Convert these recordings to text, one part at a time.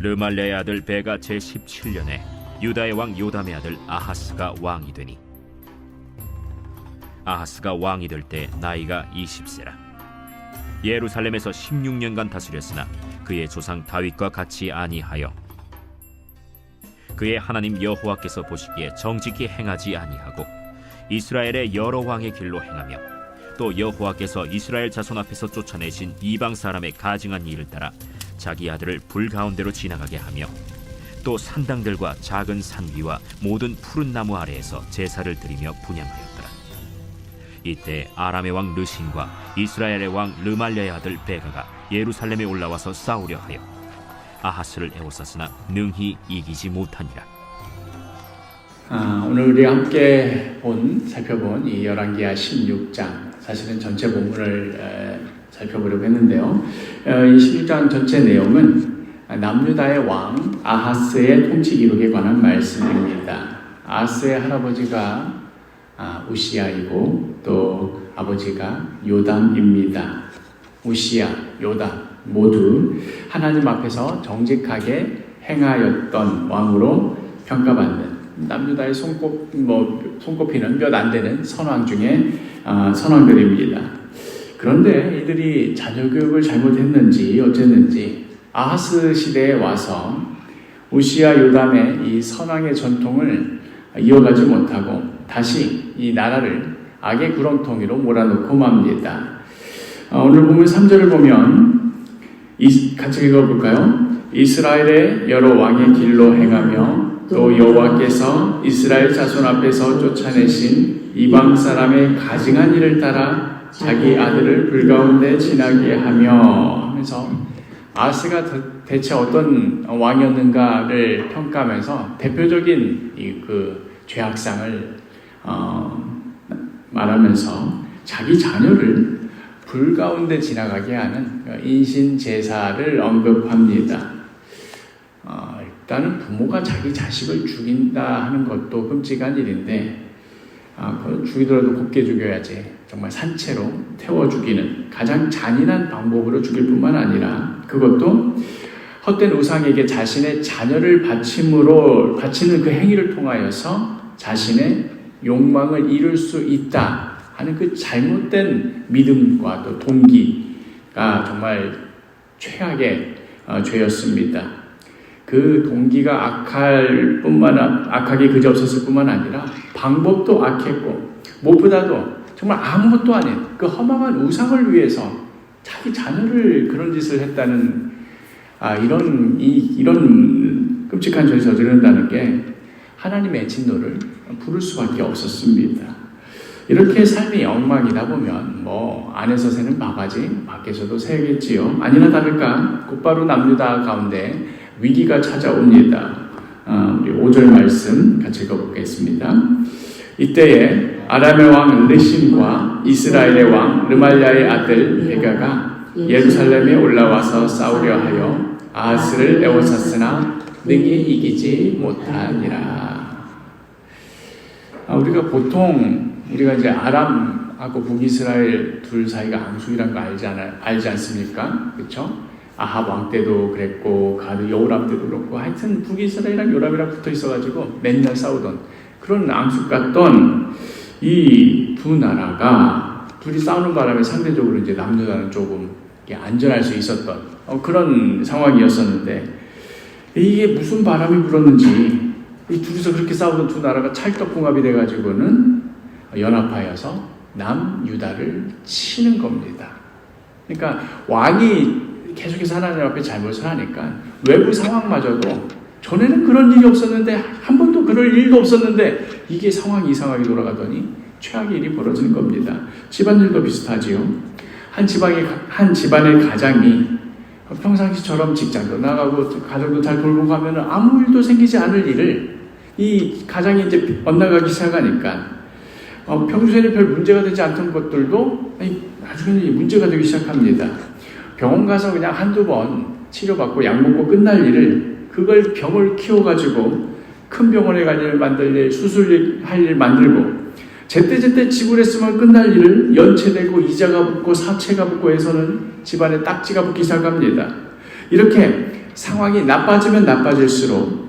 르말레의 아들 베가 제17년에 유다의 왕 요담의 아들 아하스가 왕이 되니 아하스가 왕이 될 때 나이가 20세라. 예루살렘에서 16년간 다스렸으나 그의 조상 다윗과 같이 아니하여 그의 하나님 여호와께서 보시기에 정직히 행하지 아니하고 이스라엘의 여러 왕의 길로 행하며 또 여호와께서 이스라엘 자손 앞에서 쫓아내신 이방 사람의 가증한 일을 따라 자기 아들을 불 가운데로 지나가게 하며 또 산당들과 작은 산 위와 모든 푸른 나무 아래에서 제사를 드리며 분향하였더라. 이때 아람의 왕 르신과 이스라엘의 왕 르말랴의 아들 베가가 예루살렘에 올라와서 싸우려 하여 아하스를 에워쌌으나 능히 이기지 못하니라. 오늘 우리 함께 살펴본 이 열왕기하 16장, 사실은 전체 본문을 살펴보려고 했는데요. 이 16장 전체 내용은 남유다의 왕 아하스의 통치 기록에 관한 말씀입니다. 아하스의 할아버지가 우시야이고 또 아버지가 요담입니다. 우시야, 요담 모두 하나님 앞에서 정직하게 행하였던 왕으로 평가받는 남유다의 손꼽히는 몇 안 되는 선왕 중에 선왕들입니다. 그런데 이들이 자녀 교육을 잘못했는지 어쨌는지 아하스 시대에 와서 우시야 요담의 이 선왕의 전통을 이어가지 못하고 다시 이 나라를 악의 구렁텅이로 몰아넣고 맙니다. 오늘 보면 3절을 보면 같이 읽어볼까요? 이스라엘의 여러 왕의 길로 행하며 또 여호와께서 이스라엘 자손 앞에서 쫓아내신 이방 사람의 가증한 일을 따라 자기 아들을 불 가운데 지나게 하면서 아하스가 대체 어떤 왕이었는가를 평가하면서 대표적인 그 죄악상을 말하면서 자기 자녀를 불 가운데 지나가게 하는 인신 제사를 언급합니다. 일단은 부모가 자기 자식을 죽인다 하는 것도 끔찍한 일인데 그걸 죽이더라도 곱게 죽여야지, 정말 산채로 태워 죽이는 가장 잔인한 방법으로 죽일 뿐만 아니라 그것도 헛된 우상에게 자신의 자녀를 바치는 그 행위를 통하여서 자신의 욕망을 이룰 수 있다 하는 그 잘못된 믿음과 또 동기가 정말 최악의 죄였습니다. 그 동기가 악하게 그지없었을 뿐만 아니라 방법도 악했고 무엇보다도 정말 아무것도 아닌 그 허망한 우상을 위해서 자기 자녀를 그런 짓을 했다는 이런 끔찍한 죄를 저지른다는 게 하나님의 진노를 부를 수밖에 없었습니다. 이렇게 삶이 엉망이다 보면 안에서 새는 바가지 밖에서도 새겠지요. 아니나 다를까 곧바로 남유다 가운데 위기가 찾아옵니다. 우리 5절 말씀 같이 읽어보겠습니다. 이때에 아람의 왕 르신과 이스라엘의 왕 르말랴의 아들 베가가 예루살렘에 올라와서 싸우려 하여 아하스를 에워쌌으나 능히 이기지 못하니라. 우리가 이제 아람하고 북이스라엘 둘 사이가 앙숙이라는 거 알지 않습니까? 그렇죠? 아합 왕 때도 그랬고 여호람 때도 그렇고 하여튼 북이스라엘이랑 요람이랑 붙어 있어가지고 맨날 싸우던 그런 앙숙 같던 이 두 나라가 둘이 싸우는 바람에 상대적으로 이제 남유다는 조금 안전할 수 있었던 그런 상황이었었는데 이게 무슨 바람이 불었는지 이 둘이서 그렇게 싸우던 두 나라가 찰떡궁합이 돼가지고는 연합하여서 남유다를 치는 겁니다. 그러니까 왕이 계속해서 하나님 앞에 잘못을 하니까 외부 상황마저도 전에는 그런 일이 없었는데 한 번도 그럴 일도 없었는데 이게 상황이 이상하게 돌아가더니 최악의 일이 벌어지는 겁니다. 집안일도 비슷하지요. 한 집안의 가장이 평상시처럼 직장도 나가고 가정도 잘 돌보고 하면 아무 일도 생기지 않을 일을 이 가장이 이제 엇나가기 시작하니까 평소에는 별 문제가 되지 않던 것들도 나중에는 문제가 되기 시작합니다. 병원 가서 그냥 한두 번 치료받고 약 먹고 끝날 일을 그걸 병을 키워가지고 큰 병원에 갈 일 만들 일, 수술할 일 만들고 제때제때 지불했으면 끝날 일을 연체되고 이자가 붙고 사채가 붙고 해서는 집안에 딱지가 붙기 시작합니다. 이렇게 상황이 나빠지면 나빠질수록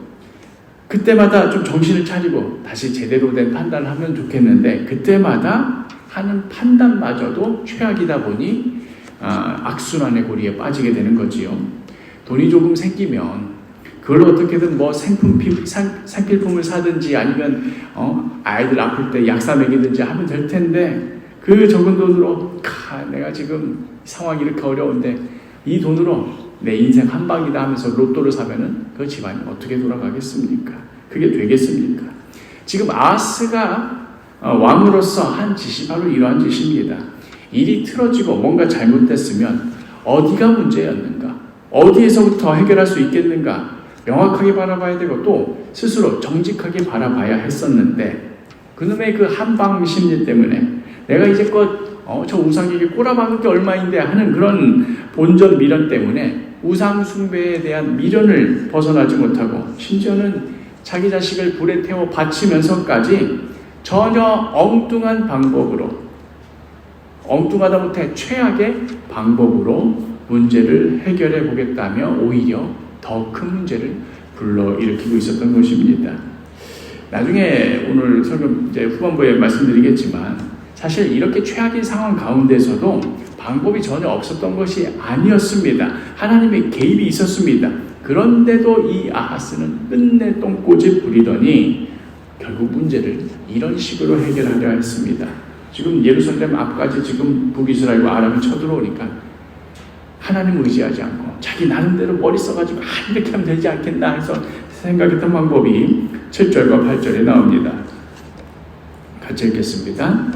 그때마다 좀 정신을 차리고 다시 제대로 된 판단을 하면 좋겠는데 그때마다 하는 판단마저도 최악이다 보니 악순환의 고리에 빠지게 되는 거지요. 돈이 조금 생기면 그걸 어떻게든 뭐 생필품을 사든지 아니면 아이들 아플 때 약사 먹이든지 하면 될 텐데 그 적은 돈으로 내가 지금 상황이 이렇게 어려운데 이 돈으로 내 인생 한 방이다 하면서 로또를 사면은 그 집안이 어떻게 돌아가겠습니까? 그게 되겠습니까? 지금 아하스가 왕으로서 한 짓이 바로 이러한 짓입니다. 일이 틀어지고 뭔가 잘못됐으면 어디가 문제였는가? 어디에서부터 해결할 수 있겠는가? 명확하게 바라봐야 되고 또 스스로 정직하게 바라봐야 했었는데 그놈의 그 한방 심리 때문에 내가 이제껏 저 우상에게 꼬라박은 게 얼마인데 하는 그런 본전 미련 때문에 우상 숭배에 대한 미련을 벗어나지 못하고 심지어는 자기 자식을 불에 태워 바치면서까지 전혀 엉뚱한 방법으로 엉뚱하다 못해 최악의 방법으로 문제를 해결해 보겠다며 오히려 더 큰 문제를 불러일으키고 있었던 것입니다. 나중에 오늘 설교 이제 후반부에 말씀드리겠지만 사실 이렇게 최악의 상황 가운데서도 방법이 전혀 없었던 것이 아니었습니다. 하나님의 개입이 있었습니다. 그런데도 이 아하스는 끝내 똥꼬집 부리더니 결국 문제를 이런 식으로 해결하려 했습니다. 지금 예루살렘 앞까지 지금 북이스라엘과 아람이 쳐들어오니까 하나님을 의지하지 않고 자기 나름대로 머리 써가지고 이렇게 하면 되지 않겠나 해서 생각했던 방법이 7절과 8절에 나옵니다. 같이 읽겠습니다.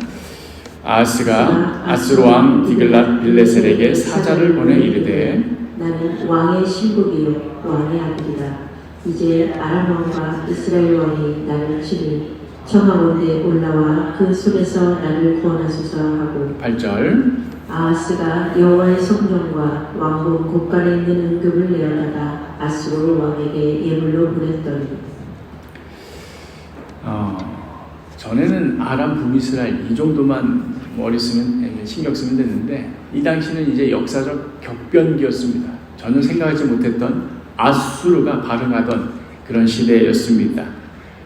아하스가 아스로 왕 디글랏 빌레셀에게 사자를 보내 이르되 나는 왕의 신복이요 왕의 아들이다. 이제 아람 왕과 이스라엘 왕이 나를 치니 청하건대 올라와 그 손에서 나를 구원하소서 하고 8절 아하스가 여호와의 성전과 왕궁 곳간에 있는 은금을 내어다가 아스로 왕에게 예물로 보냈더니 전에는 아람 북이스라엘 이 정도만 머리 쓰면 신경 쓰면 되는데 이 당시는 이제 역사적 격변기였습니다. 전혀 생각하지 못했던 아수르가 발흥하던 그런 시대였습니다.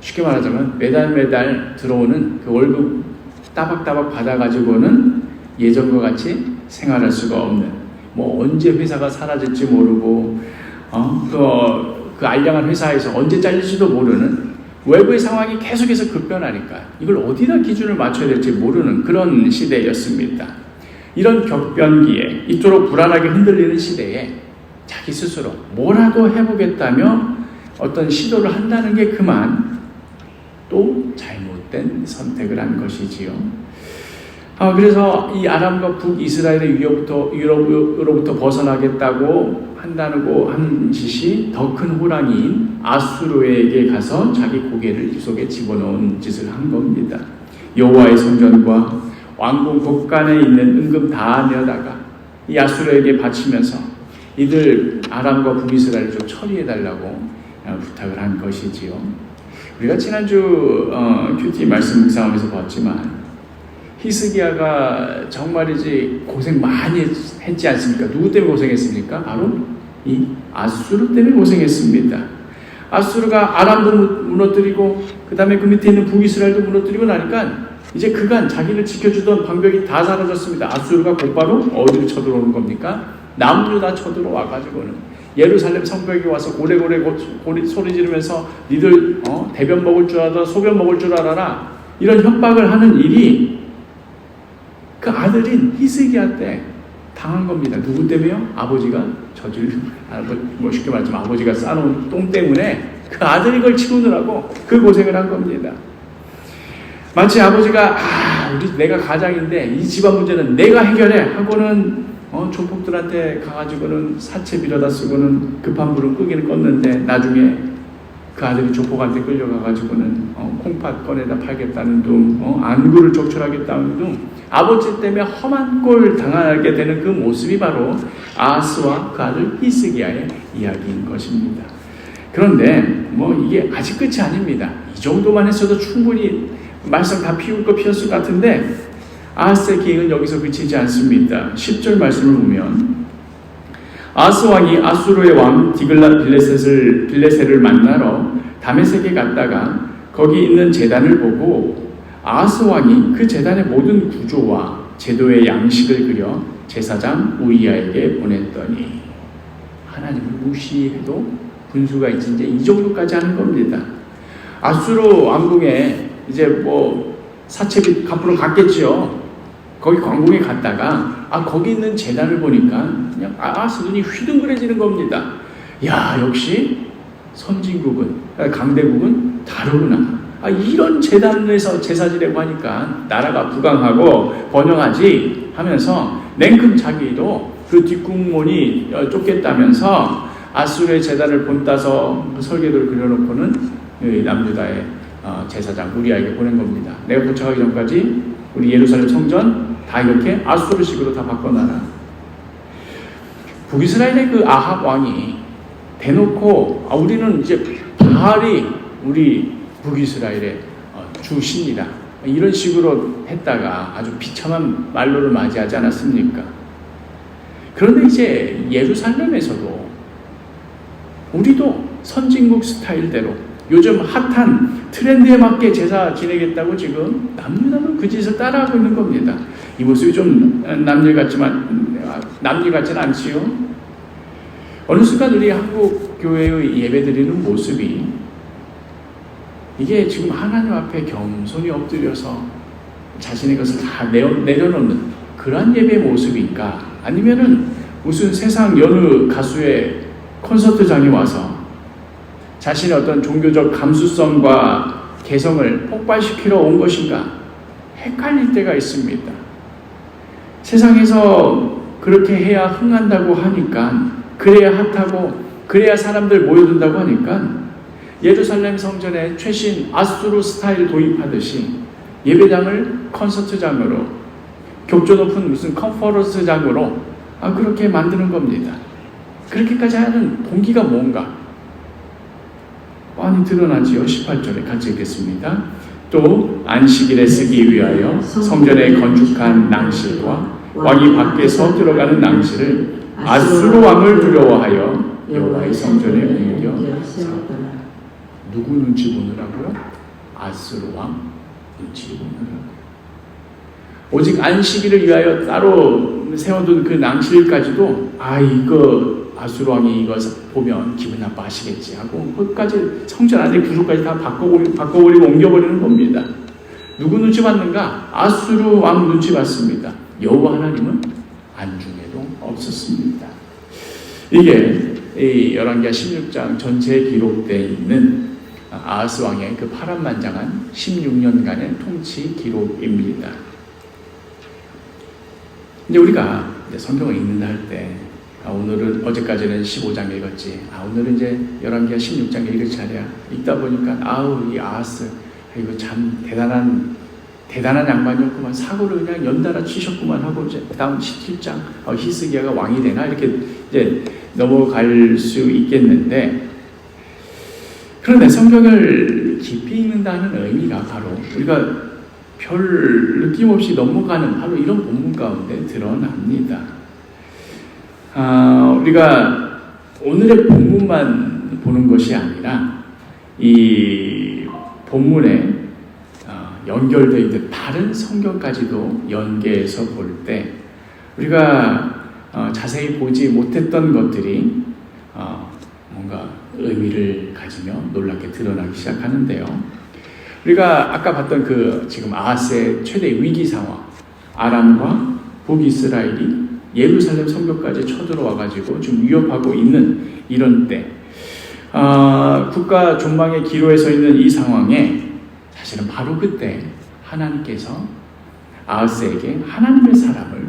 쉽게 말하자면 매달 들어오는 그 월급 따박따박 받아가지고는 예전과 같이 생활할 수가 없는 뭐 언제 회사가 사라질지 모르고 그 알량한 회사에서 언제 잘릴지도 모르는 외부의 상황이 계속해서 급변하니까 이걸 어디다 기준을 맞춰야 될지 모르는 그런 시대였습니다. 이런 격변기에 이토록 불안하게 흔들리는 시대에 자기 스스로 뭐라도 해보겠다며 어떤 시도를 한다는 게 그만 또 잘못된 선택을 한 것이지요. 그래서 이 아람과 북이스라엘의 위협으로부터 벗어나겠다고 한다고 한 짓이 더 큰 호랑이인 아수르에게 가서 자기 고개를 속에 집어넣은 짓을 한 겁니다. 여호와의 성전과 왕궁 곳간에 있는 은금 다 내어다가 이 아수르에게 바치면서 이들 아람과 북이스라엘을 좀 처리해달라고 부탁을 한 것이지요. 우리가 지난주 큐티 말씀 묵상하면서 봤지만 히스기야가 정말이지 고생 많이 했지 않습니까? 누구 때문에 고생했습니까? 바로 이 아수르 때문에 고생했습니다. 아수르가 아람도 무너뜨리고 그 다음에 그 밑에 있는 북이스라엘도 무너뜨리고 나니까 이제 그간 자기를 지켜주던 방벽이 다 사라졌습니다. 아수르가 곧바로 어디로 쳐들어오는 겁니까? 남유다 쳐들어와가지고는 예루살렘 성벽에 와서 고래고래 소리 지르면서 니들 대변 먹을 줄 알아 소변 먹을 줄 알아라 이런 협박을 하는 일이 그 아들인 히스기야 때 당한 겁니다. 누구 때문에요? 아버지가 쉽게 말하자면 아버지가 싸놓은 똥 때문에 그 아들이 그걸 치우느라고 그 고생을 한 겁니다. 마치 아버지가 내가 가장인데 이 집안 문제는 내가 해결해 하고는 조폭들한테 가가지고는 사채 빌어다 쓰고는 급한 불은 끄기는 껐는데 나중에 그 아들이 조폭한테 끌려가가지고는 콩팥 꺼내다 팔겠다는 둥 안구를 적출하겠다는 둥 아버지 때문에 험한 꼴 당하게 되는 그 모습이 바로 아하스와 그 아들 히스기야의 이야기인 것입니다. 그런데 이게 아직 끝이 아닙니다. 이 정도만 했어도 충분히 말썽 다 피울 거 피웠을 것 같은데 아하스의 계획은 여기서 그치지 않습니다. 10절 말씀을 보면 아하스 왕이 아수르의 왕 빌레셋을 만나러 다메섹에 갔다가 거기 있는 제단을 보고 아하스 왕이 그 제단의 모든 구조와 제도의 양식을 그려 제사장 우리야에게 보냈더니, 하나님을 무시해도 분수가 이제 이 정도까지 하는 겁니다. 아수르 왕궁에 이제 뭐 사채비 갚으러 갔겠죠. 거기 관궁에 갔다가 거기 있는 제단을 보니까 그냥 아하스 눈이 휘둥그레지는 겁니다. 야, 역시 선진국은, 강대국은 다르구나. 이런 제단에서 제사 지내고 하니까 나라가 부강하고 번영하지 하면서 냉큼 자기도 그 뒷국문이 쫓겠다면서 아수르의 제단을 본따서 그 설계도를 그려놓고는 남유다의 제사장 우리야에게 보낸 겁니다. 내가 도착하기 전까지 우리 예루살렘 성전 다 이렇게 아수르식으로 다 바꿔놔라. 북이스라엘의 그 아합 왕이 대놓고 우리는 이제 바알이 우리 북이스라엘의 주신이다, 이런 식으로 했다가 아주 비참한 말로를 맞이하지 않았습니까? 그런데 이제 예루살렘에서도 우리도 선진국 스타일대로 요즘 핫한 트렌드에 맞게 제사 지내겠다고 지금 남유다도 그 짓을 따라하고 있는 겁니다. 이 모습이 좀 남일 같지는 않지요. 어느 순간 우리 한국 교회의 예배드리는 모습이 이게 지금 하나님 앞에 겸손히 엎드려서 자신의 것을 다 내려놓는 그러한 예배의 모습인가, 아니면은 무슨 세상 여느 가수의 콘서트장에 와서 자신의 어떤 종교적 감수성과 개성을 폭발시키러 온 것인가 헷갈릴 때가 있습니다. 세상에서 그렇게 해야 흥한다고 하니까, 그래야 핫하고 그래야 사람들 모여든다고 하니까 예루살렘 성전에 최신 아수르 스타일 도입하듯이 예배당을 콘서트장으로, 격조 높은 무슨 컨퍼런스장으로 그렇게 만드는 겁니다. 그렇게까지 하는 동기가 뭔가 뻔히 드러나지요. 18절에 같이 읽겠습니다. 또 안식일에 쓰기 위하여 성전에 건축한 낭실과 왕이 밖에서 들어가는 낭실을 아수르 왕을 두려워하여 여호와의 성전에 옮겨 세웠더라. 누구 눈치 보느라고요? 아수르 왕 눈치 보느라고. 오직 안식일을 위하여 따로 세워둔 그 낭실까지도 이거 아수르 왕이 이거 보면 기분 나빠하시겠지 하고 그것까지 성전 안에 구조까지 다 바꿔버리고 옮겨버리는 겁니다. 누구 눈치 받는가? 아수르 왕 눈치 받습니다. 여호와 하나님은 안중에도 없었습니다. 이게 이 열왕기하 16장 전체에 기록되어 있는 아하스 왕의 그 파란만장한 16년간의 통치 기록입니다. 이제 우리가 성경을 읽는다 할 때 오늘은, 어제까지는 15장 읽었지, 오늘은 이제 열왕기하 16장 읽을 차례야. 읽다 보니까 이 아하스 이거 참 대단한 양반이었구만, 사고를 그냥 연달아 치셨구만 하고 이제 다음 17장 히스기야가 왕이 되나 이렇게 이제 넘어갈 수 있겠는데, 그런데 성경을 깊이 읽는다는 의미가 바로 우리가 별 느낌 없이 넘어가는 바로 이런 본문 가운데 드러납니다. 우리가 오늘의 본문만 보는 것이 아니라 이 본문에 연결되어 있는 다른 성경까지도 연계해서 볼 때 우리가 자세히 보지 못했던 것들이 뭔가 의미를 가지며 놀랍게 드러나기 시작하는데요. 우리가 아까 봤던 그 지금 아하스의 최대 위기 상황, 아람과 북이스라엘이 예루살렘 성벽까지 쳐들어와가지고 좀 위협하고 있는 이런 때, 국가 존망의 기로에 서 있는 이 상황에 사실은 바로 그때 하나님께서 아하스에게 하나님의 사람을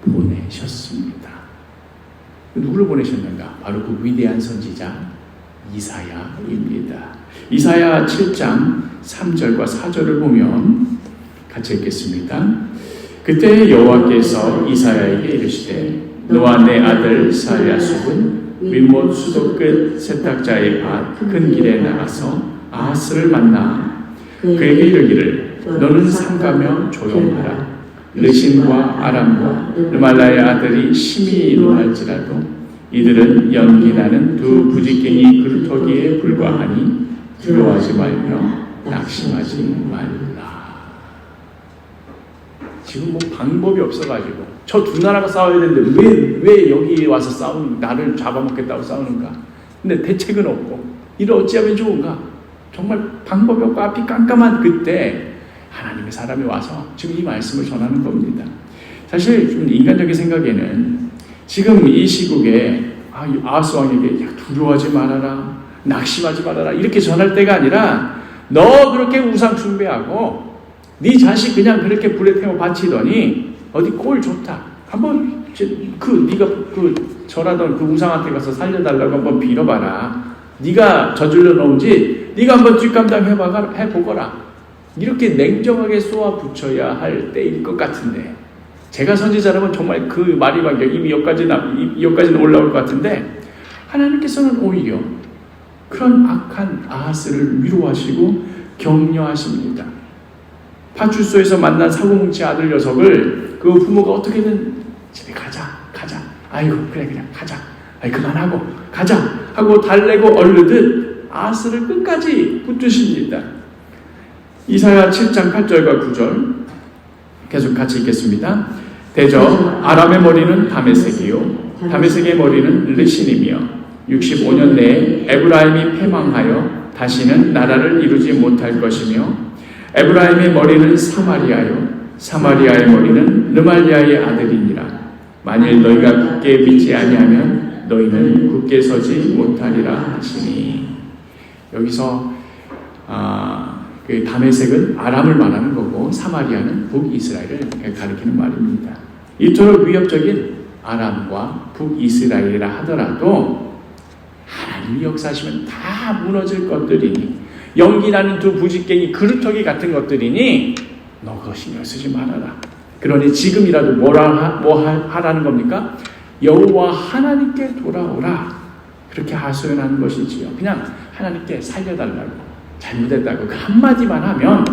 보내셨습니다. 누구를 보내셨는가? 바로 그 위대한 선지자 이사야입니다. 이사야 7장 3절과 4절을 보면 같이 읽겠습니다. 그때 여호와께서 이사야에게 이르시되 너와 내 아들 사랴숲은 윗못 수도 끝 세탁자의 밭 큰 길에 나가서 아하스를 만나 그에게 이르기를 너는 삼가며 조용하라. 르신과 아람과 르말라의 아들이 심히 노할지라도 이들은 연기나는 두 부지깽이 그루터기에 불과하니 두려워하지 말며 낙심하지 말라. 지금 뭐 방법이 없어가지고 저 두 나라가 싸워야 되는데 왜 여기 와서 싸우는, 나를 잡아먹겠다고 싸우는가? 근데 대책은 없고 이를 어찌하면 좋은가? 정말 방법이 없고 앞이 깜깜한 그때 하나님의 사람이 와서 지금 이 말씀을 전하는 겁니다. 사실 좀 인간적인 생각에는 지금 이 시국에 아하스 왕에게 두려워하지 말아라, 낙심하지 말아라 이렇게 전할 때가 아니라 너 그렇게 우상 숭배하고 네 자식 그냥 그렇게 불에 태워 바치더니 어디 꼴 좋다. 한번 네가 절하던 그 우상한테 가서 살려달라고 한번 빌어봐라. 네가 저질러 놓은 짓 네가 한번 뒷감당 해보거라. 이렇게 냉정하게 쏘아 붙여야 할 때일 것 같은데, 제가 선지자라면 정말 그 말이 이미 여기까지는 올라올 것 같은데, 하나님께서는 오히려 그런 악한 아하스를 위로하시고 격려하십니다. 파출소에서 만난 사고뭉치 아들 녀석을 그 부모가 어떻게든 집에 가자. 아이고 그래 그냥 가자. 그만하고 가자 하고 달래고 얼르듯 아하스를 끝까지 붙드십니다. 이사야 7장 8절과 9절 계속 같이 읽겠습니다. 대저 아람의 머리는 다메섹이요 다메섹의 머리는 르신이며 65년 내에 에브라임이 패망하여 다시는 나라를 이루지 못할 것이며 에브라임의 머리는 사마리아요 사마리아의 머리는 르말리아의 아들이니라. 만일 너희가 굳게 믿지 아니하면 너희는 굳게 서지 못하리라 하시니. 여기서 그 다메섹은 아람을 말하는 거고 사마리아는 북이스라엘을 가리키는 말입니다. 이토록 위협적인 아람과 북이스라엘이라 하더라도 하나님이 역사하시면 다 무너질 것들이니, 연기나는 두 부지깽이 그루터기 같은 것들이니 너 그거 신경 쓰지 말아라. 그러니 지금이라도 뭐 하라는 겁니까? 여호와 하나님께 돌아오라. 그렇게 하소연하는 것이지요. 그냥 하나님께 살려달라고, 잘못했다고 그 한마디만 하면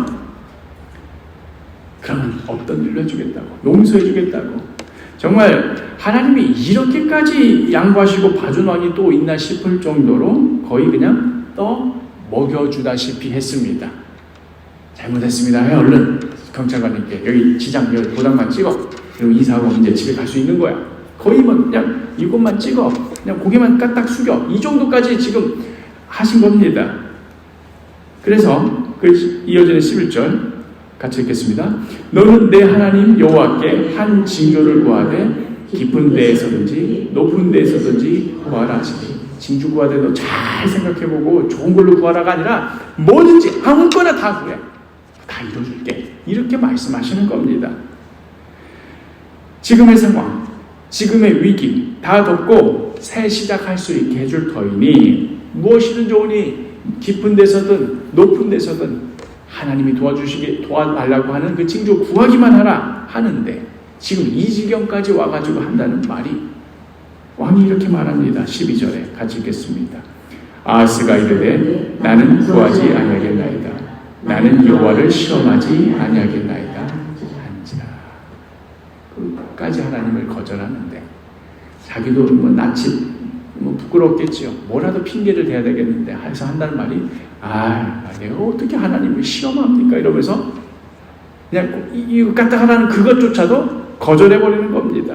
그러면 없던 일로 해주겠다고, 용서해주겠다고. 정말 하나님이 이렇게까지 양보하시고 봐준 왕이 또 있나 싶을 정도로 거의 그냥 떠 먹여주다시피 했습니다. 잘못했습니다. 얼른 경찰관님께 여기 지장 도장만 찍어. 그리고 이사하고 이제 집에 갈 수 있는 거야. 거의 뭐 그냥 이것만 찍어. 그냥 고개만 까딱 숙여. 이 정도까지 지금 하신 겁니다. 그래서 그 이어지는 11절 같이 읽겠습니다. 너는 내 하나님 여호와께 한 징조를 구하되 깊은 데에서든지 높은 데에서든지 구하라 하시니. 징조 구하되 너 잘 생각해보고 좋은 걸로 구하라가 아니라 뭐든지 아무거나 다 구해. 다 이뤄줄게. 이렇게 말씀하시는 겁니다. 지금의 상황, 지금의 위기 다 덮고 새 시작할 수 있게 해줄 터이니 무엇이든 좋으니 깊은 데서든 높은 데서든 하나님이 도와달라고 하는 그 징조 구하기만 하라 하는데, 지금 이 지경까지 와가지고 한다는 말이, 왕이 이렇게 말합니다. 12절에 같이 읽겠습니다. 아하스가 이르되 나는 구하지 아니하겠나이다. 나는 여호와를 시험하지 아니하겠나이다 한지라. 끝까지 하나님을 거절하는데, 자기도 뭐 낯이 부끄럽겠지요. 뭐라도 핑계를 대야 되겠는데 해서 한다는 말이, 내가 어떻게 하나님을 시험합니까? 이러면서 그냥 이거 갖다 하라는 그것조차도 거절해버리는 겁니다.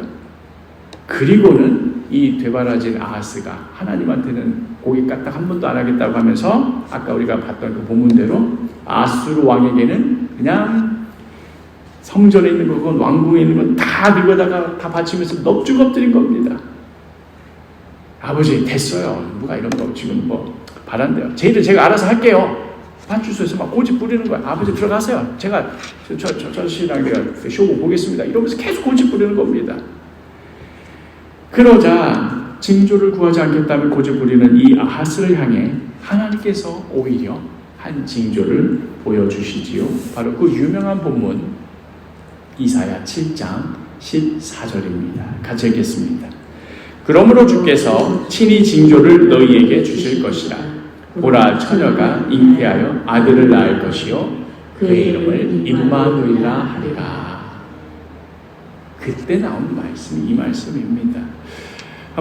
그리고는 이 되바라진 아하스가 하나님한테는 고개 까딱 한 번도 안 하겠다고 하면서 아까 우리가 봤던 그 본문대로 아수르 왕에게는 그냥 성전에 있는 건, 왕궁에 있는 건 다 늙어다가 다 바치면서 넙죽 엎드린 겁니다. 아버지 됐어요. 누가 이런 거 지금 뭐 바란대요. 저희들 제가 알아서 할게요. 파출소에서 막 고집 부리는 거야. 아버지 들어가세요. 제가 저 씨랑 내가 쇼고 보겠습니다. 이러면서 계속 고집 부리는 겁니다. 그러자 징조를 구하지 않겠다며 고집 부리는 이 아하스를 향해 하나님께서 오히려 한 징조를 보여주시지요. 바로 그 유명한 본문 이사야 7장 14절입니다. 같이 읽겠습니다. 그러므로 주께서 친히 징조를 너희에게 주실 것이라. 보라, 처녀가 잉태하여 아들을 낳을 것이요 그의 이름을 임마누엘이라 하리라. 그때 나온 말씀이 이 말씀입니다.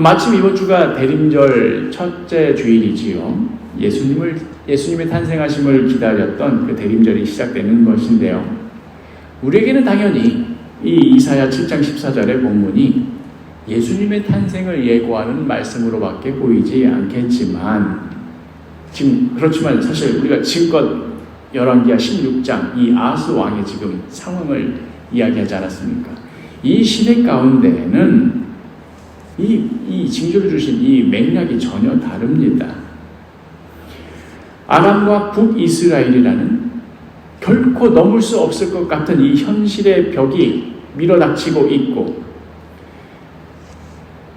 마침 이번 주가 대림절 첫째 주일이지요. 예수님의 탄생하심을 기다렸던 그 대림절이 시작되는 것인데요. 우리에게는 당연히 이 이사야 7장 14절의 본문이 예수님의 탄생을 예고하는 말씀으로밖에 보이지 않겠지만, 그렇지만 사실 우리가 지금껏 열왕기하 16장 이 아하스 왕의 지금 상황을 이야기하지 않았습니까? 이 시대 가운데에는 이 징조를 주신 이 맥락이 전혀 다릅니다. 아람과 북이스라엘이라는 결코 넘을 수 없을 것 같은 이 현실의 벽이 밀어닥치고 있고,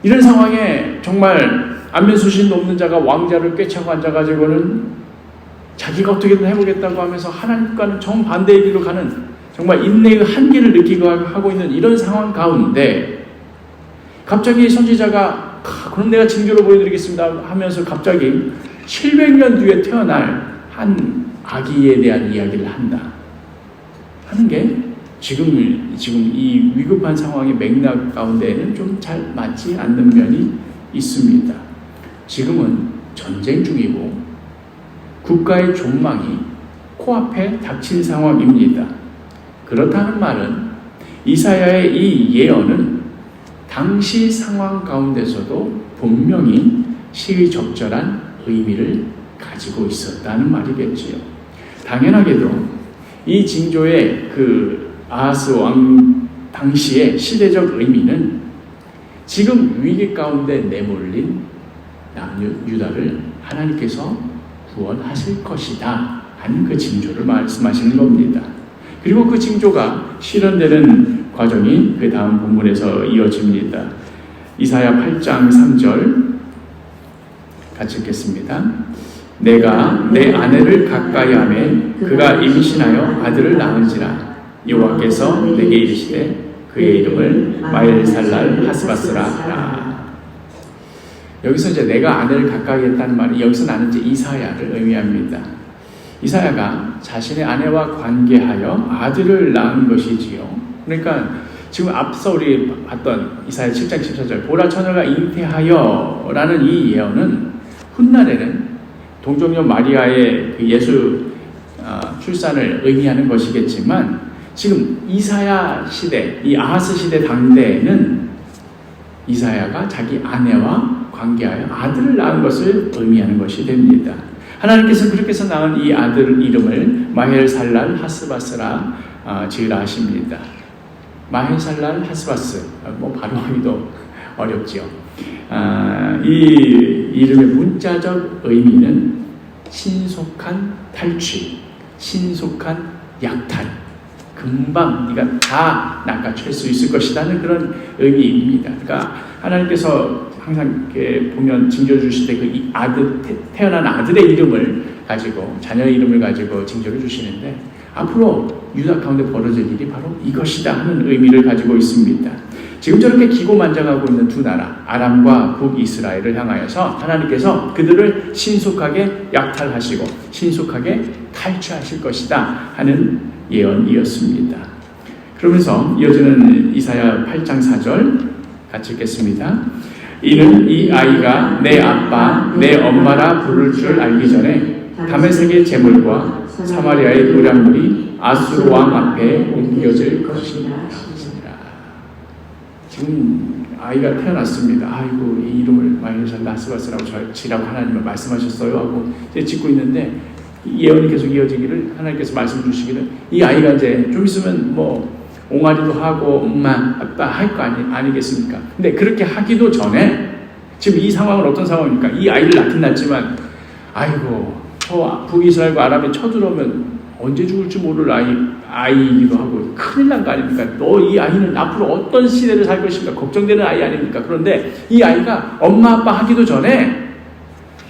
이런 상황에 정말 안면수신 없는 자가 왕자를 꿰차고 앉아가지고는 자기가 어떻게든 해보겠다고 하면서 하나님과는 정반대의 길로 가는 정말 인내의 한계를 느끼고 하고 있는 이런 상황 가운데 갑자기 선지자가 그럼 내가 징조로 보여드리겠습니다 하면서 갑자기 700년 뒤에 태어날 한 아기에 대한 이야기를 한다 하는 게 지금 이 위급한 상황의 맥락 가운데에는 좀 잘 맞지 않는 면이 있습니다. 지금은 전쟁 중이고 국가의 존망이 코앞에 닥친 상황입니다. 그렇다는 말은 이사야의 이 예언은 당시 상황 가운데서도 분명히 시의적절한 의미를 가지고 있었다는 말이겠지요. 당연하게도 이 징조의 그 아하스 왕 당시의 시대적 의미는 지금 위기 가운데 내몰린 남유다를 하나님께서 구원하실 것이다 하는 그 징조를 말씀하시는 겁니다. 그리고 그 징조가 실현되는 과정이 그 다음 본문에서 이어집니다. 이사야 8장 3절 같이 읽겠습니다. 내가 내 아내를 가까이 하매 그가 임신하여 아들을 낳은지라 여호와께서 내게 이르시되 그의 이름을 마헬살랄 하스바스라 하라. 여기서 이제 내가 아내를 가까이 했다는 말이 여기서 나는 이제 이사야를 의미합니다. 이사야가 자신의 아내와 관계하여 아들을 낳은 것이지요. 그러니까 지금 앞서 우리 봤던 이사야 7장 14절 보라 처녀가 잉태하여 라는 이 예언은 훗날에는 동정녀 마리아의 그 예수 출산을 의미하는 것이겠지만 지금 이사야 시대, 이 아하스 시대 당대에는 이사야가 자기 아내와 관계하여 아들을 낳은 것을 의미하는 것이 됩니다. 하나님께서 그렇게 해서 낳은 이 아들 이름을 마헬살랄 하스바스라 지으라 하십니다. 마헬살랄 하스바스, 발음하기도 어렵지요. 이 이름의 문자적 의미는 신속한 탈취, 신속한 약탈, 금방 네가 다 낚아챌 수 있을 것이라는 그런 의미입니다. 그러니까 하나님께서 항상 이렇게 보면 징조 주실 때 그 아들 태어난 아들의 이름을 가지고 자녀의 이름을 가지고 징조를 주시는데 앞으로 유다 가운데 벌어질 일이 바로 이것이다 하는 의미를 가지고 있습니다. 지금 저렇게 기고만장하고 있는 두 나라 아람과 북이스라엘을 향하여서 하나님께서 그들을 신속하게 약탈하시고 신속하게 탈취하실 것이다 하는 예언이었습니다. 그러면서 이어지는 이사야 8장 4절 같이 읽겠습니다. 이는 이 아이가 내 아빠 내 엄마라 부를 줄 알기 전에 다메섹의 제물과 사마리아의 노량물이 아수르 왕 앞에 옮겨질 것이라. 지금 아이가 태어났습니다. 아이고 이 이름을 마헬살랄 하스바스라고 지라고 하나님은 말씀하셨어요 하고 이제 짓고 있는데 예언이 계속 이어지기를 하나님께서 말씀 주시기를 이 아이가 이제 좀 있으면 뭐 옹알이도 하고 엄마 아빠 할 거 아니겠습니까? 근데 그렇게 하기도 전에 지금 이 상황은 어떤 상황입니까? 이 아이를 낳긴 낳지만 아이고 저 북이스라엘과 아람에 쳐들어오면 언제 죽을지 모를 아이이기도 하고 큰일 난 거 아닙니까? 너 이 아이는 앞으로 어떤 시대를 살 것인가 걱정되는 아이 아닙니까? 그런데 이 아이가 엄마 아빠 하기도 전에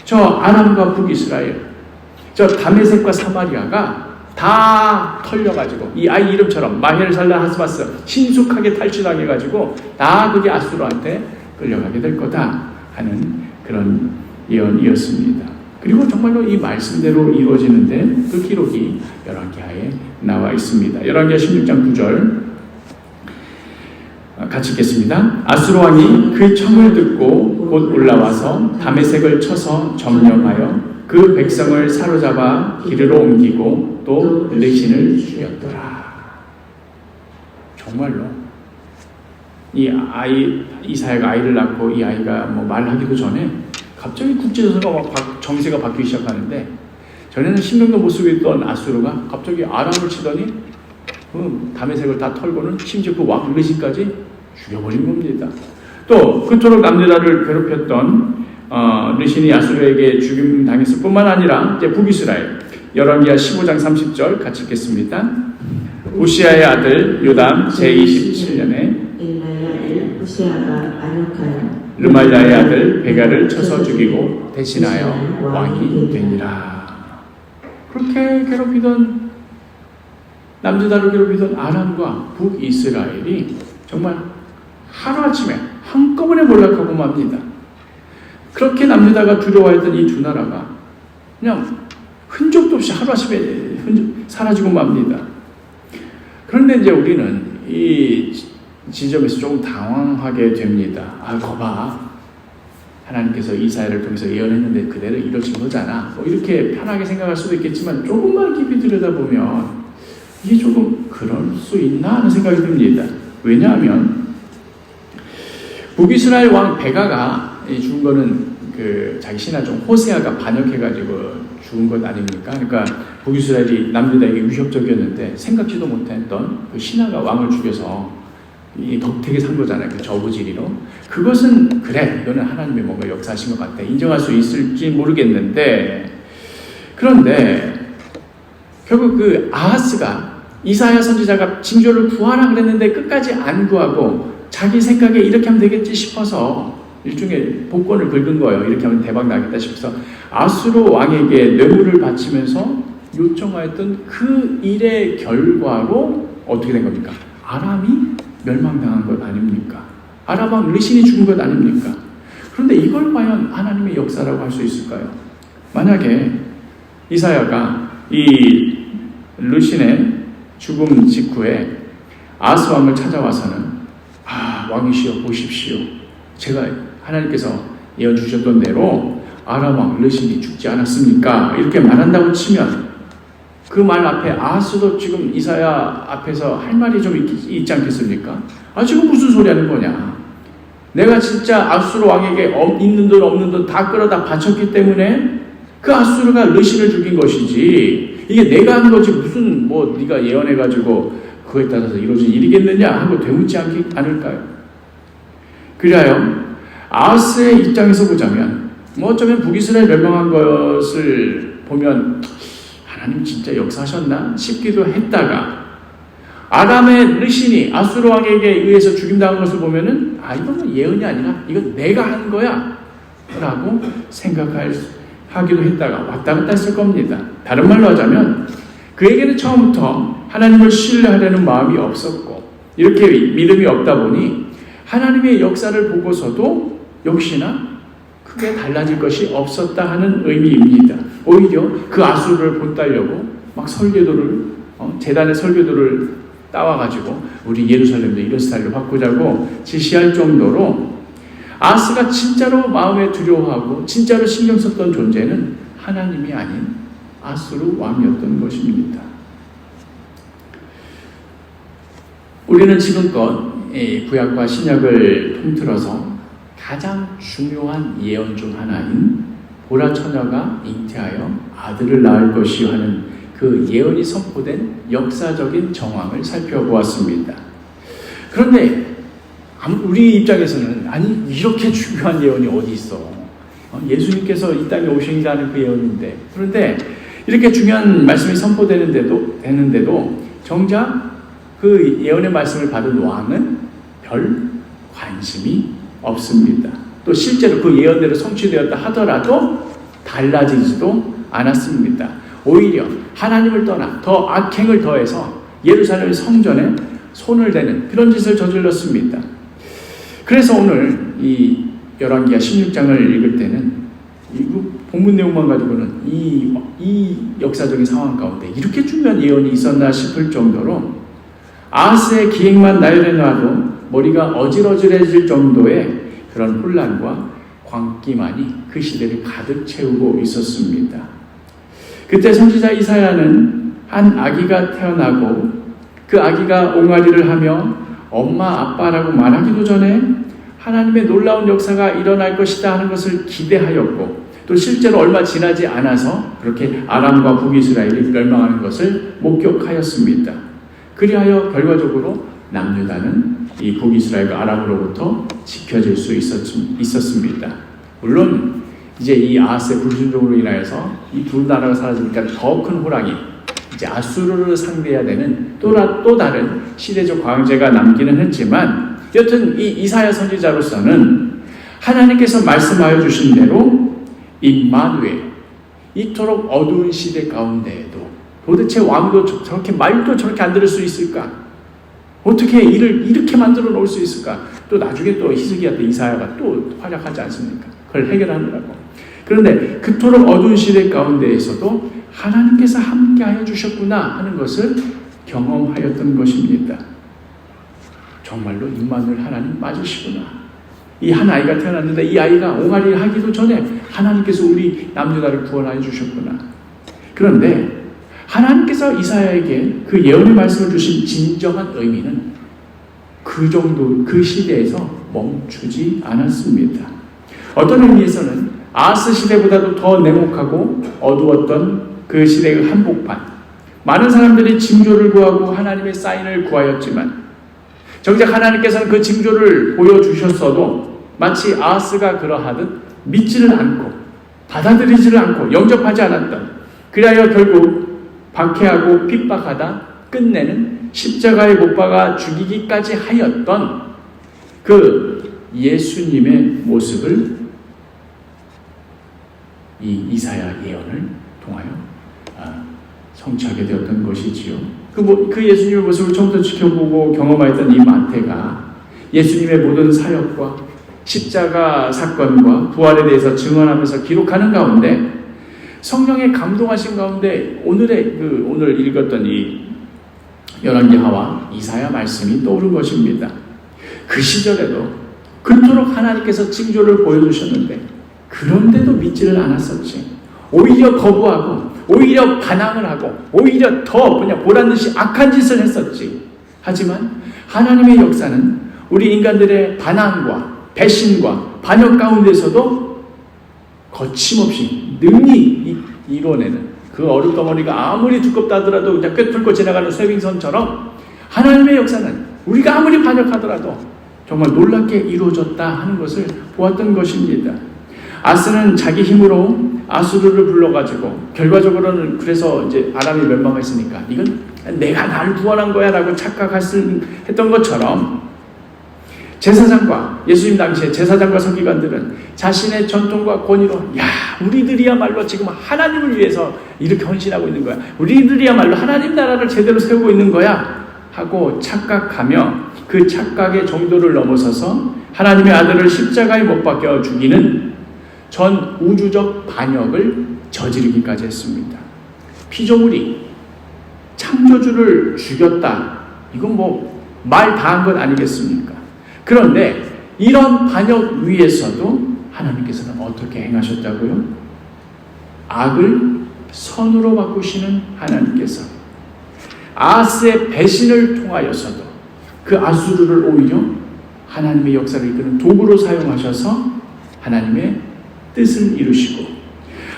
저 아람과 북이스라엘 저 다메섹과 사마리아가 다 털려가지고 이 아이 이름처럼 마헬살랄 하스바스 신속하게 탈취당해가지고 다 그게 아수르한테 끌려가게 될 거다 하는 그런 예언이었습니다. 그리고 정말로 이 말씀대로 이루어지는데 그 기록이 열왕기하에 나와 있습니다. 열왕기하 16장 9절 같이 읽겠습니다. 아수르 왕이 그 청을 듣고 곧 올라와서 다메섹을 쳐서 점령하여 그 백성을 사로잡아 기르로 옮기고 또 르신을 죽였더라. 정말로 이사야가 아이를 낳고 이 아이가 뭐 말하기도 전에 갑자기 국제적으로 정세가 바뀌기 시작하는데, 전에는 신경도 못 쓰고 있던 아수르가 갑자기 아람을 치더니 다메섹을 다 털고는 심지어 그 왕 르신까지 죽여버린 겁니다. 또 그토록 남유다를 괴롭혔던 르신이 아수르에게 죽임 당했을 뿐만 아니라 이제 북이스라엘, 열왕기하 15장 30절 같이 읽겠습니다. 우시아의 아들 요담 제27년에 우시아가 안역하여 르말야의 아들 베가를 쳐서 죽이고 대신하여 왕이 되니라. 그렇게 괴롭히던, 남유다를 괴롭히던 아람과 북이스라엘이 정말 하루아침에 한꺼번에 몰락하고 맙니다. 그렇게 남유다가 두려워했던 이 두 나라가 그냥 흔적도 없이 하루아침에 사라지고 맙니다. 그런데 이제 우리는 이 지점에서 조금 당황하게 됩니다. 거봐, 하나님께서 이사야를 통해서 예언했는데 그대로 이루어진 거잖아. 뭐 이렇게 편하게 생각할 수도 있겠지만 조금만 깊이 들여다보면 이게 조금 그럴 수 있나 하는 생각이 듭니다. 왜냐하면 북이스라엘 왕 베가가 죽은 거는 자기 신하종 호세아가 반역해가지고 죽은 것 아닙니까? 그러니까 북이스라엘이 남유다에게 위협적이었는데 생각지도 못했던 그 신하가 왕을 죽여서 이 덕택에 산 거잖아요. 그 저부지리로. 그것은 그래, 이거는 하나님의 뭔가 역사하신 것 같아, 인정할 수 있을지 모르겠는데, 그런데 결국 그 아하스가 이사야 선지자가 징조를 구하라 그랬는데 끝까지 안 구하고 자기 생각에 이렇게 하면 되겠지 싶어서 일종의 복권을 긁은 거예요. 이렇게 하면 대박 나겠다 싶어서 아수르 왕에게 뇌물을 바치면서 요청하였던 그 일의 결과로 어떻게 된 겁니까? 아람이 멸망당한 것 아닙니까? 아람 왕 르신이 죽은 것 아닙니까? 그런데 이걸 과연 하나님의 역사라고 할 수 있을까요? 만약에 이사야가 이 르신의 죽음 직후에 아하스 왕을 찾아와서는 왕이시여 보십시오, 제가 하나님께서 예언 주셨던 대로 아람 왕 르신이 죽지 않았습니까? 이렇게 말한다고 치면 그 말 앞에 아하스도 지금 이사야 앞에서 할 말이 좀 있지 않겠습니까? 지금 무슨 소리 하는 거냐? 내가 진짜 아수르 왕에게 있는 돈 없는 돈 다 끌어다 바쳤기 때문에 그 아수르가 르신을 죽인 것이지, 이게 내가 한 거지 무슨 뭐 네가 예언해가지고 그거에 따라서 이루어진 일이겠느냐 하고 되묻지 않을까요? 그리하여 아하스의 입장에서 보자면 뭐 어쩌면 북이스라엘 멸망한 것을 보면 하나님 진짜 역사하셨나 싶기도 했다가, 아람의 르신이 아수르 왕에게 의해서 죽임당한 것을 보면은 이건 예언이 아니라 이건 내가 한 거야 라고 생각하기도 했다가 왔다 갔다 했을 겁니다. 다른 말로 하자면 그에게는 처음부터 하나님을 신뢰하려는 마음이 없었고, 이렇게 믿음이 없다 보니 하나님의 역사를 보고서도 역시나 크게 달라질 것이 없었다 하는 의미입니다. 오히려 그 아수르를 본따려고 막 설교도를 제단의 설교도를 따와가지고 우리 예루살렘도 이런 스타일로 바꾸자고 지시할 정도로 아하스가 진짜로 마음에 두려워하고 진짜로 신경 썼던 존재는 하나님이 아닌 아수르 왕이었던 것입니다. 우리는 지금껏 구약과 신약을 통틀어서 가장 중요한 예언 중 하나인 보라 처녀가 잉태하여 아들을 낳을 것이 하는 그 예언이 선포된 역사적인 정황을 살펴보았습니다. 그런데 우리 입장에서는 이렇게 중요한 예언이 어디 있어? 예수님께서 이 땅에 오신다는 그 예언인데, 그런데 이렇게 중요한 말씀이 선포되는데도 정작 그 예언의 말씀을 받은 왕은 별 관심이 없습니다. 또 실제로 그 예언대로 성취되었다 하더라도 달라지지도 않았습니다. 오히려 하나님을 떠나 더 악행을 더해서 예루살렘 성전에 손을 대는 그런 짓을 저질렀습니다. 그래서 오늘 이 열왕기하 16장을 읽을 때는 이 본문 내용만 가지고는 이 역사적인 상황 가운데 이렇게 중요한 예언이 있었나 싶을 정도로 아하스의 기획만 나열해 놔도 머리가 어질어질해질 정도의 그런 혼란과 광기만이 그 시대를 가득 채우고 있었습니다. 그때 선지자 이사야는 한 아기가 태어나고 그 아기가 옹알이를 하며 엄마 아빠라고 말하기도 전에 하나님의 놀라운 역사가 일어날 것이다 하는 것을 기대하였고, 또 실제로 얼마 지나지 않아서 그렇게 아람과 북이스라엘이 멸망하는 것을 목격하였습니다. 그리하여 결과적으로 남유다는 이 북이스라엘과 아람으로부터 지켜질 수 있었습니다. 물론 이제 이 아하스의 불순종으로 인하여서 이 두 나라가 사라지니까 더 큰 호랑이, 이제 아수르를 상대해야 되는 또 다른 시대적 광제가 남기는 했지만, 여튼 이 이사야 선지자로서는 하나님께서 말씀하여 주신 대로 임마누엘, 이토록 어두운 시대 가운데에도 도대체 왕도 저렇게 말도 저렇게 안 들을 수 있을까? 어떻게 일을 이렇게 만들어 놓을 수 있을까? 또 나중에 또 히스기야 때 이사야가 또 활약하지 않습니까? 그걸 해결하느라고. 그런데 그토록 어두운 시대 가운데에서도 하나님께서 함께하여 주셨구나 하는 것을 경험하였던 것입니다. 정말로 임마누엘 하나님 맞으시구나. 이 한 아이가 태어났는데 이 아이가 옹알이를 하기도 전에 하나님께서 우리 남유다를 구원하여 주셨구나. 그런데 하나님께서 이사야에게 그 예언의 말씀을 주신 진정한 의미는 그 정도, 그 시대에서 멈추지 않았습니다. 어떤 의미에서는 아하스 시대보다도 더 냉혹하고 어두웠던 그 시대의 한복판, 많은 사람들이 징조를 구하고 하나님의 사인을 구하였지만 정작 하나님께서는 그 징조를 보여주셨어도 마치 아하스가 그러하듯 믿지를 않고 받아들이지를 않고 영접하지 않았던, 그리하여 결국 박해하고 핍박하다 끝내는 십자가에 못 박아 죽이기까지 하였던 그 예수님의 모습을 이 이사야 예언을 통하여 성취하게 되었던 것이지요. 그 예수님의 모습을 처음부터 지켜보고 경험하였던 이 마태가 예수님의 모든 사역과 십자가 사건과 부활에 대해서 증언하면서 기록하는 가운데 성령의 감동하신 가운데 오늘 읽었던 이 열왕기하와 이사야 말씀이 떠오른 것입니다. 그 시절에도 그토록 하나님께서 징조를 보여주셨는데 그런데도 믿지를 않았었지. 오히려 거부하고 오히려 반항을 하고 오히려 더 보란듯이 악한 짓을 했었지. 하지만 하나님의 역사는 우리 인간들의 반항과 배신과 반역 가운데서도 거침없이 능히 이뤄내는 그 얼음덩어리가 아무리 두껍다 하더라도 그냥 꿰뚫고 지나가는 쇠빙선처럼 하나님의 역사는 우리가 아무리 반역하더라도 정말 놀랍게 이루어졌다 하는 것을 보았던 것입니다. 아스는 자기 힘으로 아수르를 불러가지고 결과적으로는 그래서 이제 아람이 멸망했으니까 이건 내가 나를 구원한 거야 라고 착각했던 것처럼 제사장과 예수님 당시에 제사장과 서기관들은 자신의 전통과 권위로 우리들이야말로 지금 하나님을 위해서 이렇게 헌신하고 있는 거야, 우리들이야말로 하나님 나라를 제대로 세우고 있는 거야 하고 착각하며 그 착각의 정도를 넘어서서 하나님의 아들을 십자가에 못 박혀 죽이는 전 우주적 반역을 저지르기까지 했습니다. 피조물이 창조주를 죽였다, 이건 말 다 한 것 아니겠습니까? 그런데 이런 반역 위에서도 하나님께서는 어떻게 행하셨다고요? 악을 선으로 바꾸시는 하나님께서 아하스의 배신을 통하여서도 그 아수르를 오히려 하나님의 역사를 이끄는 도구로 사용하셔서 하나님의 뜻을 이루시고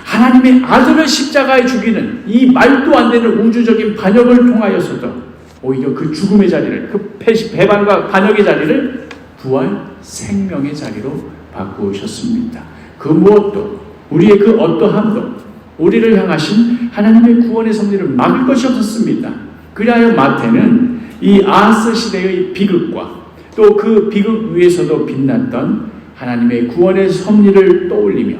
하나님의 아들을 십자가에 죽이는 이 말도 안 되는 우주적인 반역을 통하여서도 오히려 그 죽음의 자리를, 그 배반과 반역의 자리를 부활 생명의 자리로 바꾸셨습니다. 그 무엇도, 우리의 그 어떠함도 우리를 향하신 하나님의 구원의 섭리를 막을 것이 없었습니다. 그리하여 마태는 이 아하스 시대의 비극과 또 그 비극 위에서도 빛났던 하나님의 구원의 섭리를 떠올리며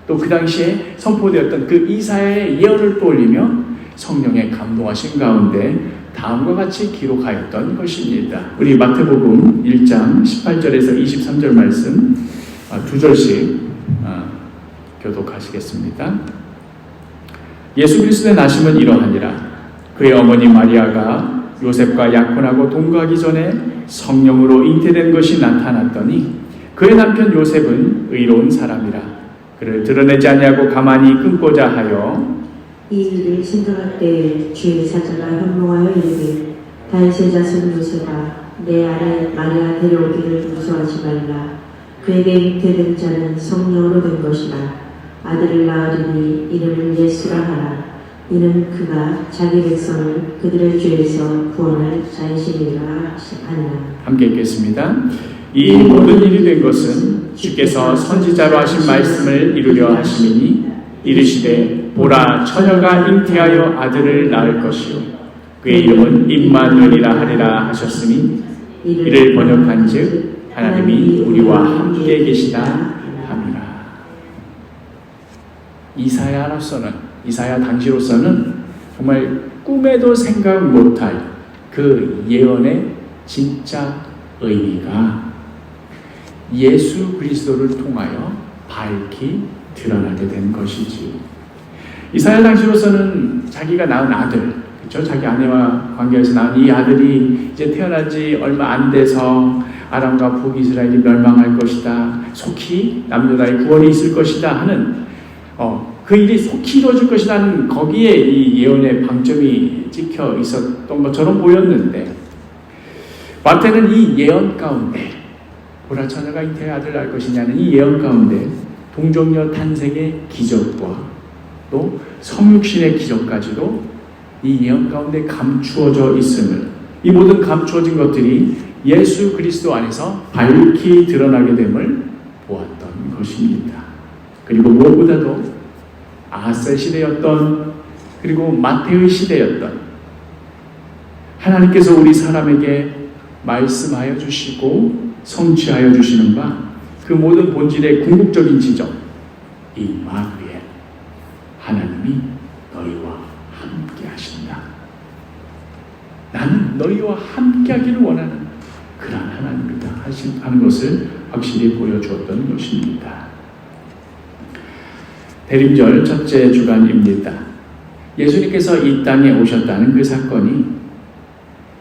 또 그 당시에 선포되었던 그 이사야의 예언을 떠올리며 성령의 감동하신 가운데 다음과 같이 기록하였던 것입니다. 우리 마태복음 1장 18절에서 23절 말씀 두 절씩 교독하시겠습니다. 예수 그리스도의 나심은 이러하니라. 그의 어머니 마리아가 요셉과 약혼하고 동거하기 전에 성령으로 잉태된 것이 나타났더니 그의 남편 요셉은 의로운 사람이라 그를 드러내지 아니하고 가만히 끊고자 하여 이 일을 생각할 때에 주의 사자가 현몽하여 이르되 다윗의 자손 요셉아 내 아내 마리아 데려오기를 무서워하지 말라. 그에게 잉태된 자는 성령으로 된 것이라. 아들을 낳으리니 이름을 예수라 하라. 이는 그가 자기 백성을 그들의 죄에서 구원할 자이시니라 하니라. 함께 읽겠습니다. 이 모든 일이 된 것은 주께서 선지자로 하신 말씀을 이루려 하심이니 이르시되 보라 처녀가 잉태하여 아들을 낳을 것이요 그의 이름은 임마누엘이라 하리라 하셨으니 이를 번역한즉 하나님이 우리와 함께 계시다 함이라. 이사야 당시로서는 정말 꿈에도 생각 못할 그 예언의 진짜 의미가 예수 그리스도를 통하여 밝히 드러나게 된 것이지. 이사야 당시로서는 자기가 낳은 아들, 그렇죠? 자기 아내와 관계에서 낳은 이 아들이 이제 태어난 지 얼마 안 돼서 아람과 북이스라엘이 멸망할 것이다. 속히 남유다의 구원이 있을 것이다 하는 그 일이 속히 이루어질 것이라는 거기에 이 예언의 방점이 찍혀 있었던 것처럼 보였는데 마태는 이 예언 가운데 보라 처녀가 잉태의 아들을 낳을 것이냐는 이 예언 가운데 동정녀 탄생의 기적과 또 성육신의 기적까지도 이 예언 가운데 감추어져 있음을, 이 모든 감추어진 것들이 예수 그리스도 안에서 밝히 드러나게 됨을 보았던 것입니다. 그리고 무엇보다도 아하스의 시대였던, 그리고 마태의 시대였던, 하나님께서 우리 사람에게 말씀하여 주시고 성취하여 주시는 바 그 모든 본질의 궁극적인 지점, 임마누엘, 하나님이 너희와 함께 하신다. 나는 너희와 함께 하기를 원하는 그런 하나님이다 하는 것을 확실히 보여주었던 것입니다. 대림절 첫째 주간입니다. 예수님께서 이 땅에 오셨다는 그 사건이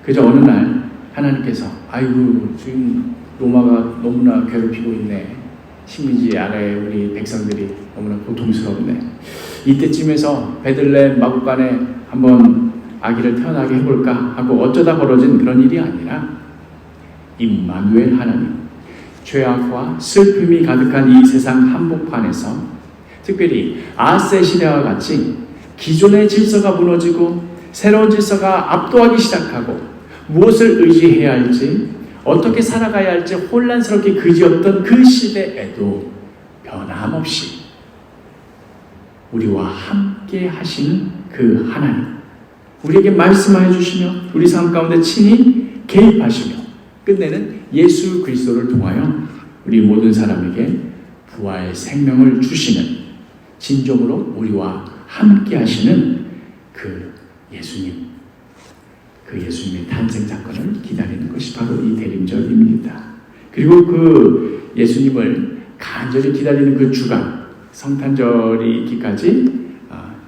그저 어느 날 하나님께서 아이고 지금 로마가 너무나 괴롭히고 있네. 식민지 아래에 우리 백성들이 너무나 고통스럽네. 이때쯤에서 베들레헴 마구간에 한번 아기를 태어나게 해볼까 하고 어쩌다 벌어진 그런 일이 아니라 임마누엘 하나님, 죄악과 슬픔이 가득한 이 세상 한복판에서 특별히 아하스의 시대와 같이 기존의 질서가 무너지고 새로운 질서가 압도하기 시작하고 무엇을 의지해야 할지 어떻게 살아가야 할지 혼란스럽게 그지었던 그 시대에도 변함없이 우리와 함께 하시는 그 하나님, 우리에게 말씀하여 주시며 우리 삶 가운데 친히 개입하시며 끝내는 예수 그리스도를 통하여 우리 모든 사람에게 부활 생명을 주시는, 진정으로 우리와 함께 하시는 그 예수님, 그 예수님의 탄생 사건을 기다리는 것이 바로 이 대림절입니다. 그리고 그 예수님을 간절히 기다리는 그 주간, 성탄절이 있기까지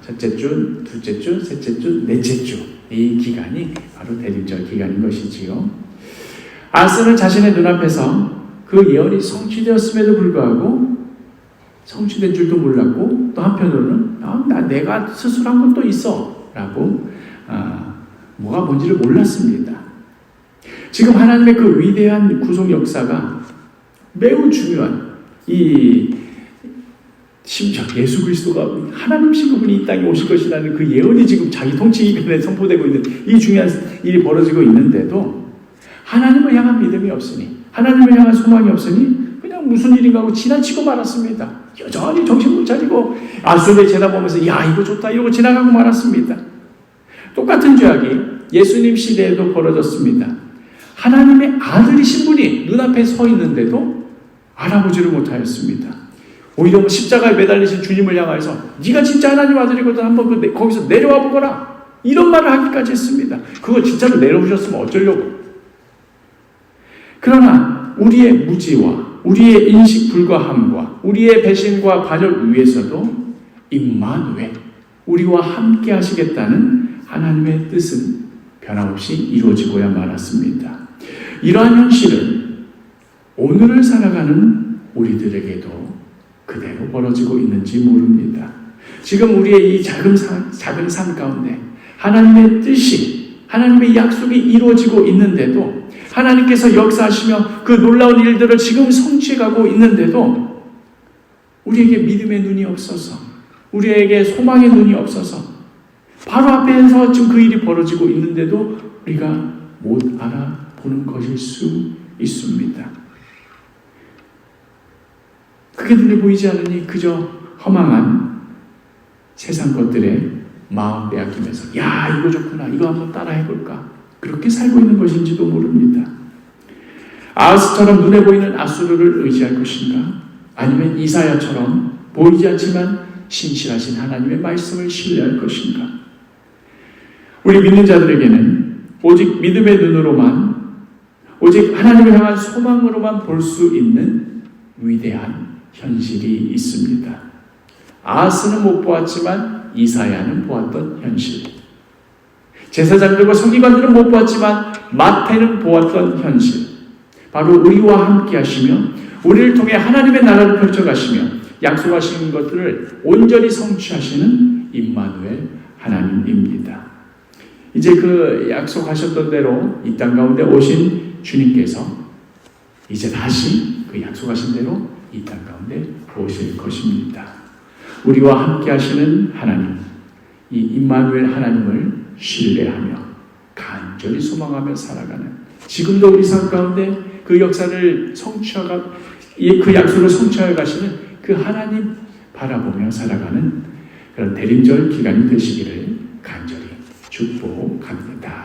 첫째 주, 둘째 주, 셋째 주, 넷째 주, 이 기간이 바로 대림절 기간인 것이지요. 아하스는 자신의 눈앞에서 그 예언이 성취되었음에도 불구하고 성취된 줄도 몰랐고 또 한편으로는 내가 스스로 한 것도 있어 라고 뭐가 뭔지를 몰랐습니다. 지금 하나님의 그 위대한 구속 역사가 매우 중요한 심지어 예수 그리스도가 하나님이신 그분이 이 땅에 오실 것이라는 그 예언이 지금 자기 통치 이변에 선포되고 있는 이 중요한 일이 벌어지고 있는데도 하나님을 향한 믿음이 없으니, 하나님을 향한 소망이 없으니 그냥 무슨 일인가 하고 지나치고 말았습니다. 여전히 정신 못 차리고 아수르에 쳐다보면서 야 이거 좋다 이러고 지나가고 말았습니다. 똑같은 죄악이 예수님 시대에도 벌어졌습니다. 하나님의 아들이신 분이 눈앞에 서 있는데도 알아보지를 못하였습니다. 오히려 십자가에 매달리신 주님을 향해서 네가 진짜 하나님 아들이거든 한번 거기서 내려와 보거라 이런 말을 하기까지 했습니다. 그거 진짜로 내려오셨으면 어쩌려고. 그러나 우리의 무지와 우리의 인식 불과함과 우리의 배신과 반역 위에서도 임마누엘, 우리와 함께 하시겠다는 하나님의 뜻은 변함없이 이루어지고야 말았습니다. 이러한 현실은 오늘을 살아가는 우리들에게도 그대로 벌어지고 있는지 모릅니다. 지금 우리의 이 작은 삶 가운데 하나님의 뜻이, 하나님의 약속이 이루어지고 있는데도, 하나님께서 역사하시며 그 놀라운 일들을 지금 성취해가고 있는데도 우리에게 믿음의 눈이 없어서, 우리에게 소망의 눈이 없어서 바로 앞에서 지금 그 일이 벌어지고 있는데도 우리가 못 알아보는 것일 수 있습니다. 그게 눈에 보이지 않으니 그저 허망한 세상 것들에 마음 빼앗기면서 야, 이거 좋구나, 이거 한번 따라 해볼까, 그렇게 살고 있는 것인지도 모릅니다. 아하스처럼 눈에 보이는 아수르를 의지할 것인가, 아니면 이사야처럼 보이지 않지만 신실하신 하나님의 말씀을 신뢰할 것인가. 우리 믿는 자들에게는 오직 믿음의 눈으로만, 오직 하나님을 향한 소망으로만 볼 수 있는 위대한 현실이 있습니다. 아하스는 못 보았지만 이사야는 보았던 현실, 제사장들과 서기관들은 못 보았지만 마태는 보았던 현실, 바로 우리와 함께 하시며 우리를 통해 하나님의 나라를 펼쳐가시며 약속하신 것들을 온전히 성취하시는 임마누엘 하나님입니다. 이제 그 약속하셨던 대로 이 땅 가운데 오신 주님께서 이제 다시 그 약속하신 대로 이 땅 가운데 오실 것입니다. 우리와 함께 하시는 하나님, 이 임마누엘 하나님을 신뢰하며 간절히 소망하며 살아가는, 지금도 우리 삶 가운데 그 역사를 성취하가, 그 약속을 성취하여 가시는 그 하나님 바라보며 살아가는 그런 대림절 기간이 되시기를 간절히 축복합니다.